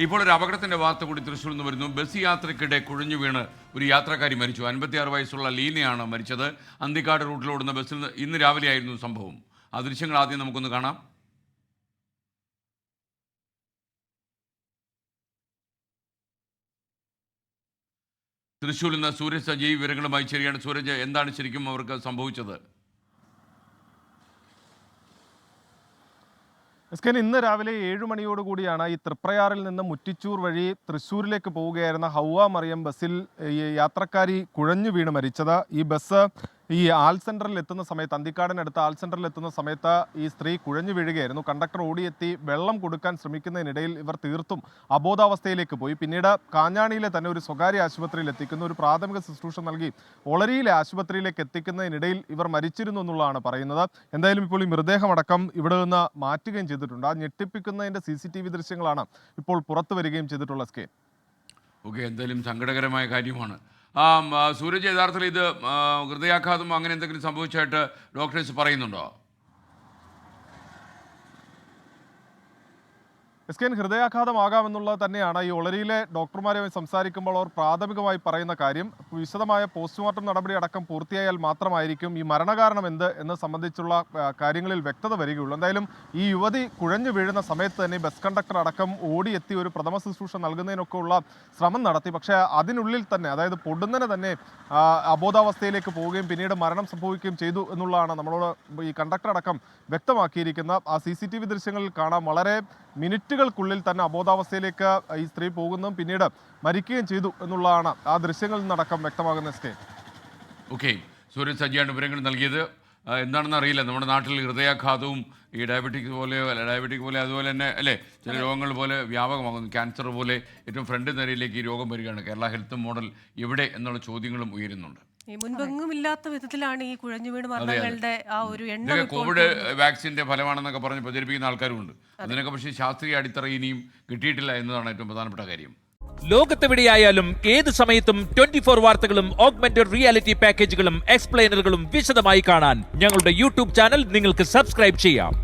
ഇപ്പോൾ ഒരു അപകടത്തിന്റെ വാർത്ത കൂടി തൃശ്ശൂരിൽ നിന്ന് വരുന്നു. ബസ് യാത്രയ്ക്കിടെ കുഴഞ്ഞു വീണ് ഒരു യാത്രക്കാരി മരിച്ചു. 56 വയസ്സുള്ള ലീനയാണ് മരിച്ചത്. അന്തിക്കാട് റൂട്ടിലോടുന്ന ബസ്സിൽ ഇന്ന് രാവിലെയായിരുന്നു സംഭവം. ആ ദൃശ്യങ്ങൾ ആദ്യം നമുക്കൊന്ന് കാണാം. തൃശ്ശൂരിൽ നിന്ന് സൂരജ് സജീവ് വിവരങ്ങളുമായി ചേരുകയാണ്. സൂരജ്, എന്താണ് ശരിക്കും അവർക്ക് സംഭവിച്ചത്? ഇന്ന് രാവിലെ 7 മണിയോടുകൂടിയാണ് ഈ തൃപ്രയാറിൽ നിന്ന് മുറ്റിച്ചൂർ വഴി തൃശ്ശൂരിലേക്ക് പോവുകയായിരുന്ന ഹൗവ മറിയം ബസ്സിൽ ഈ യാത്രക്കാരി കുഴഞ്ഞു വീണ് മരിച്ചത്. ഈ ബസ് ഈ ആൾ സെൻറ്ററിൽ എത്തുന്ന സമയത്ത്, അന്തിക്കാടിനടുത്ത് ആൾ സെൻറ്ററിൽ എത്തുന്ന സമയത്ത് ഈ സ്ത്രീ കുഴഞ്ഞു വീഴുകയായിരുന്നു. കണ്ടക്ടർ ഓടിയെത്തി വെള്ളം കൊടുക്കാൻ ശ്രമിക്കുന്നതിനിടയിൽ ഇവർ തീർത്തും അബോധാവസ്ഥയിലേക്ക് പോയി. പിന്നീട് കാഞ്ഞാണിയിലെ തന്നെ ഒരു സ്വകാര്യ ആശുപത്രിയിൽ എത്തിക്കുന്നു. ഒരു പ്രാഥമിക ശുശ്രൂഷ നൽകി ഒളരിയിലെ ആശുപത്രിയിലേക്ക് എത്തിക്കുന്നതിനിടയിൽ ഇവർ മരിച്ചിരുന്നു എന്നുള്ളതാണ് പറയുന്നത്. എന്തായാലും ഇപ്പോൾ ഈ മൃതദേഹമടക്കം ഇവിടെ നിന്ന് മാറ്റുകയും ചെയ്തിട്ടുണ്ട്. ആ ഞെട്ടിപ്പിക്കുന്നതിൻ്റെ CCTV ദൃശ്യങ്ങളാണ് ഇപ്പോൾ പുറത്തു വരികയും ചെയ്തിട്ടുള്ള സ്കേ. ഓക്കെ, എന്തായാലും സങ്കടകരമായ കാര്യമാണ്. സൂരജ്, യഥാർത്ഥത്തിൽ ഇത് ഹൃദയാഘാതമോ അങ്ങനെ എന്തെങ്കിലും സംഭവിച്ചായിട്ട് ഡോക്ടേഴ്സ് പറയുന്നുണ്ടോ? ഹൃദയാഘാതമാകാമെന്നുള്ളത് തന്നെയാണ് ഈ ഒളരിയിലെ ഡോക്ടർമാരുമായി സംസാരിക്കുമ്പോൾ അവർ പ്രാഥമികമായി പറയുന്ന കാര്യം. വിശദമായ പോസ്റ്റ്മോർട്ടം നടപടി അടക്കം പൂർത്തിയായാൽ മാത്രമായിരിക്കും ഈ മരണകാരണം എന്ന് സംബന്ധിച്ചുള്ള കാര്യങ്ങളിൽ വ്യക്തത വരികയുള്ളൂ. എന്തായാലും ഈ യുവതി കുഴഞ്ഞു വീഴുന്ന സമയത്ത് തന്നെ ബസ് കണ്ടക്ടർ അടക്കം ഓടിയെത്തി ഒരു പ്രഥമ ശുശ്രൂഷ നൽകുന്നതിനൊക്കെ ഉള്ള ശ്രമം നടത്തി. പക്ഷേ അതിനുള്ളിൽ തന്നെ, അതായത് പൊടുന്നനെ തന്നെ അബോധാവസ്ഥയിലേക്ക് പോവുകയും പിന്നീട് മരണം സംഭവിക്കുകയും ചെയ്തു എന്നുള്ളതാണ് നമ്മളോട് ഈ കണ്ടക്ടർ അടക്കം വ്യക്തമാക്കിയിരിക്കുന്ന ആ CCTV ദൃശ്യങ്ങളിൽ കാണാം. വളരെ മിനിറ്റുകൾക്കുള്ളിൽ തന്നെ അബോധാവസ്ഥയിലേക്ക് ഈ സ്ത്രീ പോകുന്നതും പിന്നീട് മരിക്കുകയും ചെയ്തു എന്നുള്ളതാണ് ആ ദൃശ്യങ്ങളിൽ നിന്നടക്കം വ്യക്തമാകുന്ന സ്റ്റേ. ഓക്കെ, സൂരജ് സജിയാണ് വിവരങ്ങൾ നൽകിയത്. എന്താണെന്ന് അറിയില്ല, നമ്മുടെ നാട്ടിൽ ഹൃദയാഘാതവും ഈ ഡയബറ്റിക് പോലെ അതുപോലെ തന്നെ അല്ലേ ചില രോഗങ്ങൾ പോലെ വ്യാപകമാകുന്നു. ക്യാൻസർ പോലെ ഏറ്റവും ഫ്രണ്ട് നിരയിലേക്ക് ഈ രോഗം വരികയാണ്. കേരള ഹെൽത്ത് മോഡൽ എവിടെ എന്നുള്ള ചോദ്യങ്ങളും ഉയരുന്നുണ്ട്. മുൻപെങ്ങുമില്ലാത്ത വിധത്തിലാണ് ഈ കുഴഞ്ഞു വീണ് മരണങ്ങളുടെ ആ ഒരു എണ്ണം. കോവിഡ് വാക്സിന്റെ ഫലമാണെന്നൊക്കെ പറഞ്ഞ് പ്രചരിപ്പിക്കുന്ന ആൾക്കാരുമുണ്ട്. അതിനൊക്കെ പക്ഷേ ശാസ്ത്രീയ അടിത്തറ ഇനിയും കിട്ടിയിട്ടില്ല എന്നതാണ് ഏറ്റവും പ്രധാനപ്പെട്ട കാര്യം. ലോകത്തെവിടെയായാലും ഏത് സമയത്തും 24 വാർത്തകളും ഓഗ്മെന്റഡ് റിയാലിറ്റി പാക്കേജുകളും എക്സ്പ്ലെയിനറുകളും വിശദമായി കാണാൻ ഞങ്ങളുടെ YouTube ചാനൽ നിങ്ങൾക്ക് സബ്സ്ക്രൈബ് ചെയ്യാം.